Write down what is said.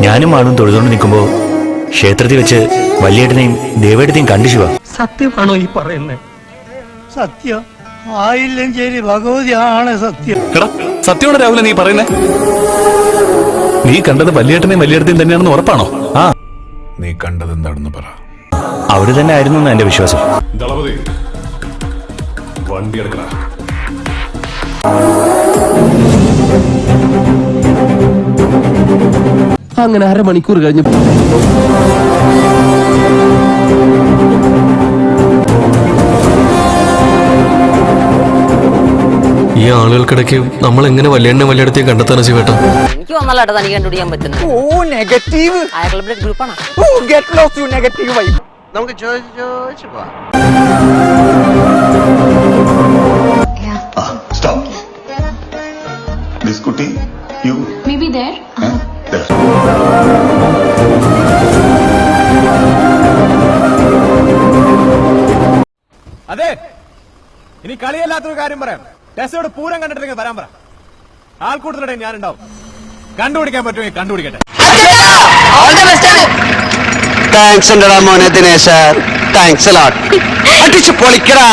ഞാനും ആളും തൊഴുതുകൊണ്ട് നിൽക്കുമ്പോ ക്ഷേത്രത്തിൽ വെച്ച് വലിയേട്ടനെയും ദേവേട്ടനെയും കണ്ടു ശിവ. സത്യമാണോ ഈ പറയുന്നത്? സത്യം ആയില്ലഞ്ചേരി ഭഗവതിയാണ് സത്യം. സത്യമാണ് രാഹുല നീ പറയുന്നേ? നീ കണ്ടത് വലിയേട്ടനെയും വലിയേട്ടനെയും തന്നെയാണെന്ന് ഉറപ്പാണോ? ആ, നീ കണ്ടത് എന്താണെന്ന് പറ. അവിടെ തന്നെ ആയിരുന്നു എന്നാ എന്റെ വിശ്വാസം. വണ്ടി എടുക്കണ. അങ്ങനെ അരമണിക്കൂർ കഴിഞ്ഞു ഈ ആളുകൾക്കിടയ്ക്ക് നമ്മൾ എങ്ങനെ വലിയ വലിയടത്തെ കണ്ടെത്താനോ ശിവേട്ട? എനിക്ക് വന്നാലാട്ടോ തനിക്ക് കണ്ടുപിടിക്കാൻ പറ്റുന്നത്. ഓ നെഗറ്റീവ് അയാളുടെ ബ്ലഡ് ഗ്രൂപ്പാണ്. Oh get lost you negative vibe. നമുക്ക് ചോദിച്ചു പോവാം. Stop. This Kuti, you. Maybe there. There. അതെ, ഇനി കളിയല്ലാത്തൊരു കാര്യം പറയാം. ടെസ്റ്റോട് പൂരം കണ്ടിട്ടുണ്ടെങ്കിൽ വരാൻ പറ. ആൾക്കൂട്ടത്തിനിടെ ഞാനുണ്ടാവും. കണ്ടുപിടിക്കാൻ പറ്റുമെങ്കിൽ കണ്ടുപിടിക്കട്ടെ. താങ്ക്സ് ഉണ്ടടാ മോനെ ദിനേശ. താങ്ക്സ് അടിച്ചു പൊളിക്കടാ.